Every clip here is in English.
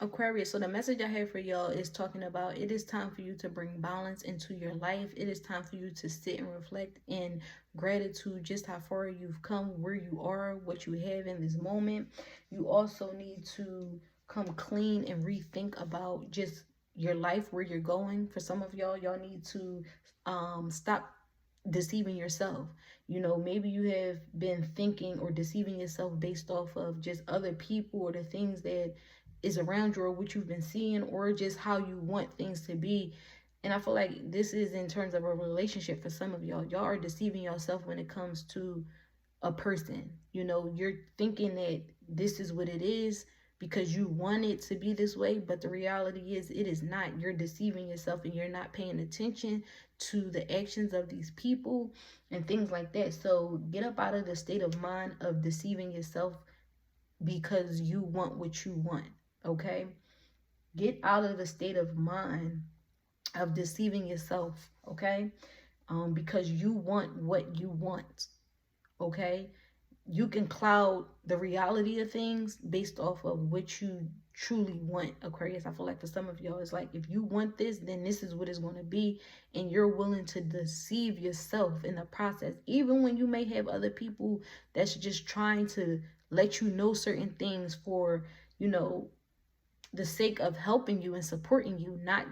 Aquarius, so the message I have for y'all is talking about it is time for you to bring balance into your life. It is time for you to sit and reflect in gratitude, just how far you've come, where you are, what you have in this moment. You also need to come clean and rethink about just your life, where you're going. For some of y'all need to stop deceiving yourself. You know, maybe you have been thinking or deceiving yourself based off of just other people or the things that is around you or what you've been seeing or just how you want things to be. And I feel like this is in terms of a relationship for some of y'all. Y'all are deceiving yourself when it comes to a person. You know, you're thinking that this is what it is because you want it to be this way, but the reality is it is not. You're deceiving yourself and you're not paying attention to the actions of these people and things like that. So get up out of the state of mind of deceiving yourself because you want what you want. Okay, get out of the state of mind of deceiving yourself. Okay, because you want what you want. Okay, you can cloud the reality of things based off of what you truly want, Aquarius. I feel like for some of y'all, it's like if you want this, then this is what it's going to be, and you're willing to deceive yourself in the process, even when you may have other people that's just trying to let you know certain things for, you know, the sake of helping you and supporting you, not,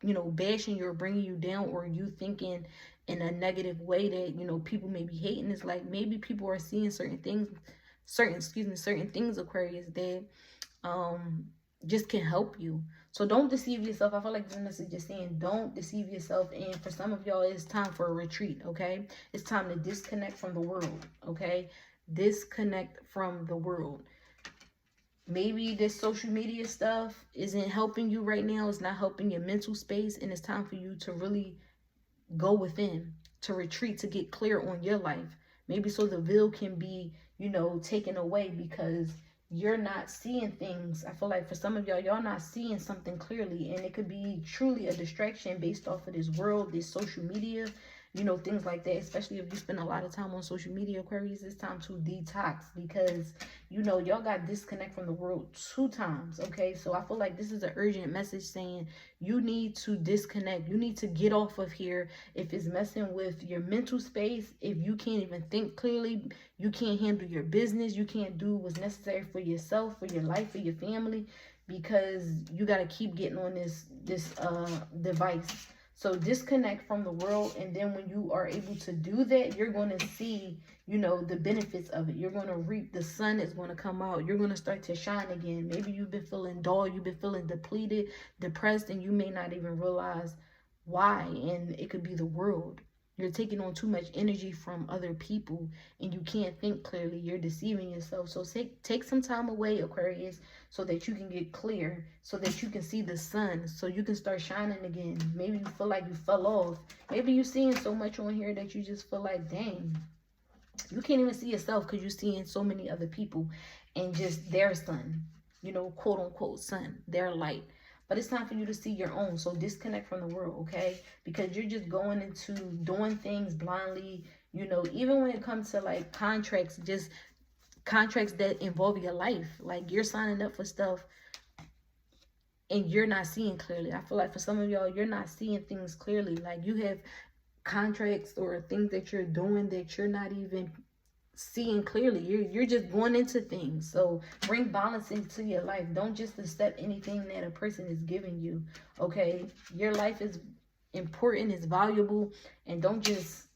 you know, bashing you or bringing you down or you thinking in a negative way that, you know, people may be hating. It's like maybe people are seeing certain things, certain things, Aquarius, that just can help you. So don't deceive yourself. I feel like this message is saying don't deceive yourself. And for some of y'all, it's time for a retreat. Okay, it's time to disconnect from the world. Okay, disconnect from the world. Maybe this social media stuff isn't helping you right now. It's not helping your mental space, and it's time for you to really go within, to retreat, to get clear on your life. Maybe so the veil can be, you know, taken away because you're not seeing things. I feel like for some of y'all not seeing something clearly, and it could be truly a distraction based off of this world, this social media, you know, things like that. Especially if you spend a lot of time on social media, Aquarius, it's time to detox because, you know, y'all got disconnect from the world 2 times. Okay, so I feel like this is an urgent message saying you need to disconnect. You need to get off of here. If it's messing with your mental space, if you can't even think clearly, you can't handle your business, you can't do what's necessary for yourself, for your life, for your family, because you got to keep getting on this device. So disconnect from the world, and then when you are able to do that, you're going to see, you know, the benefits of it. You're going to reap. The sun is going to come out. You're going to start to shine again. Maybe you've been feeling dull, you've been feeling depleted, depressed, and you may not even realize why. And it could be the world. You're taking on too much energy from other people and you can't think clearly. You're deceiving yourself. So take some time away, Aquarius, so that you can get clear, so that you can see the sun, so you can start shining again. Maybe you feel like you fell off. Maybe you're seeing so much on here that you just feel like, dang, you can't even see yourself because you're seeing so many other people and just their sun, you know, quote unquote sun, their light. But it's time for you to see your own. So disconnect from the world, okay? Because you're just going into doing things blindly, you know, even when it comes to like contracts, just contracts that involve your life. Like you're signing up for stuff and you're not seeing clearly. I feel like for some of y'all, you're not seeing things clearly. Like you have contracts or things that you're doing that you're not even seeing clearly. You're just going into things. So bring balance into your life. Don't just accept anything that a person is giving you. Okay, your life is important, it's valuable, and don't just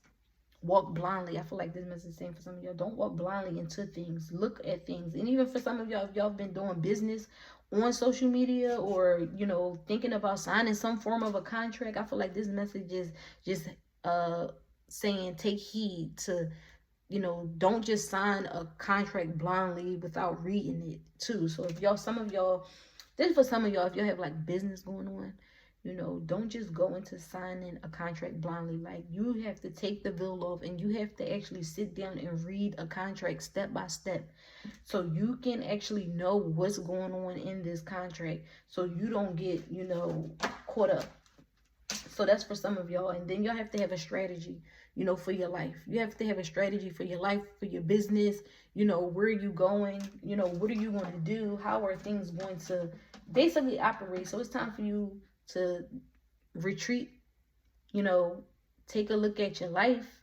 walk blindly. I feel like this message is saying for some of y'all, don't walk blindly into things. Look at things. And even for some of y'all, if y'all been doing business on social media or, you know, thinking about signing some form of a contract, I feel like this message is just saying take heed to, you know, don't just sign a contract blindly without reading it too. So if y'all, some of y'all, this is for some of y'all, if y'all have like business going on, you know, don't just go into signing a contract blindly. Like you have to take the veil off and you have to actually sit down and read a contract step by step so you can actually know what's going on in this contract so you don't get, you know, caught up. So that's for some of y'all. And then y'all have to have a strategy, you know, for your life. You have to have a strategy for your life, for your business. You know, where are you going? You know, what are you going to do? How are things going to basically operate? So it's time for you to retreat, you know, take a look at your life.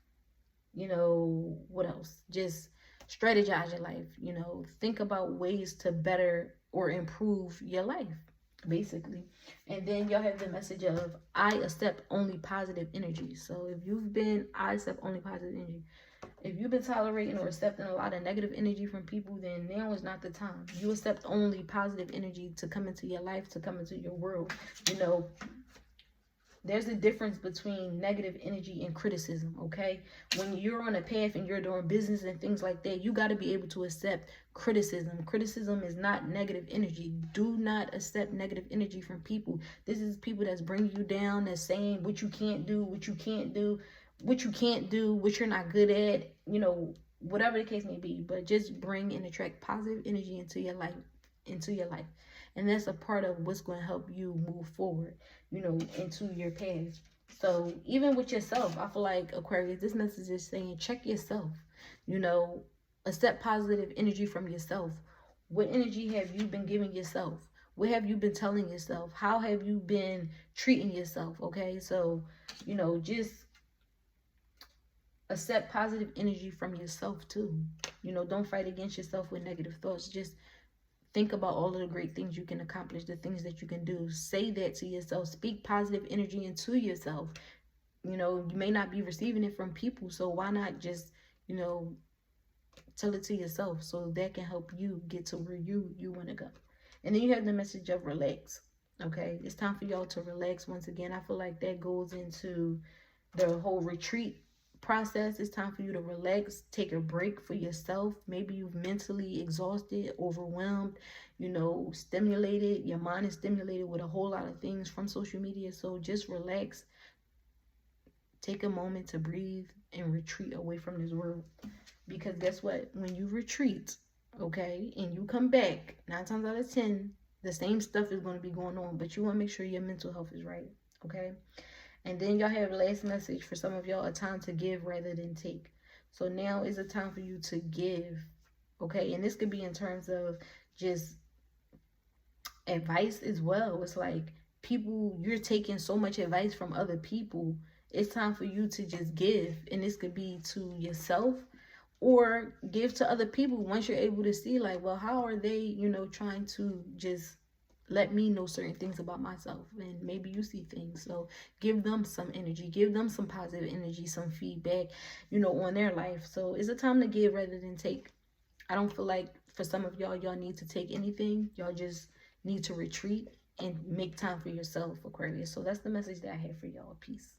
You know, what else? Just strategize your life. You know, think about ways to better or improve your life, basically. And then y'all have the message of I accept only positive energy. So if you've been, I accept only positive energy. If you've been tolerating or accepting a lot of negative energy from people, then now is not the time. You accept only positive energy to come into your life, to come into your world. You know, there's a difference between negative energy and criticism, okay? When you're on a path and you're doing business and things like that, you got to be able to accept criticism. Criticism is not negative energy. Do not accept negative energy from people. This is people that's bringing you down, that's saying what you can't do, what you can't do, what you can't do, what you're not good at, you know, whatever the case may be. But just bring and attract positive energy into your life, and that's a part of what's going to help you move forward, you know, into your path. So even with yourself, I feel like, Aquarius, this message is saying check yourself, you know, accept positive energy from yourself. What energy have you been giving yourself? What have you been telling yourself? How have you been treating yourself? Okay, so, you know, just accept positive energy from yourself too. You know, don't fight against yourself with negative thoughts. Just think about all of the great things you can accomplish, the things that you can do. Say that to yourself. Speak positive energy into yourself. You know, you may not be receiving it from people, so why not just, you know, tell it to yourself so that can help you get to where you want to go. And then you have the message of relax. Okay, it's time for y'all to relax once again. I feel like that goes into the whole retreat process. It's time for you to relax, take a break for yourself. Maybe you've mentally exhausted, overwhelmed, you know, stimulated. Your mind is stimulated with a whole lot of things from social media. So just relax, take a moment to breathe and retreat away from this world. Because guess what? When you retreat, okay, and you come back, 9 times out of 10, the same stuff is going to be going on. But you want to make sure your mental health is right, okay? And then y'all have last message for some of y'all, a time to give rather than take. So now is a time for you to give, okay? And this could be in terms of just advice as well. It's like people, you're taking so much advice from other people. It's time for you to just give. And this could be to yourself or give to other people once you're able to see, like, well, how are they, you know, trying to just let me know certain things about myself, and maybe you see things. So give them some energy, give them some positive energy, some feedback, you know, on their life. So it's a time to give rather than take. I don't feel like for some of y'all need to take anything. Y'all just need to retreat and make time for yourself, Aquarius. So that's the message that I have for y'all. Peace.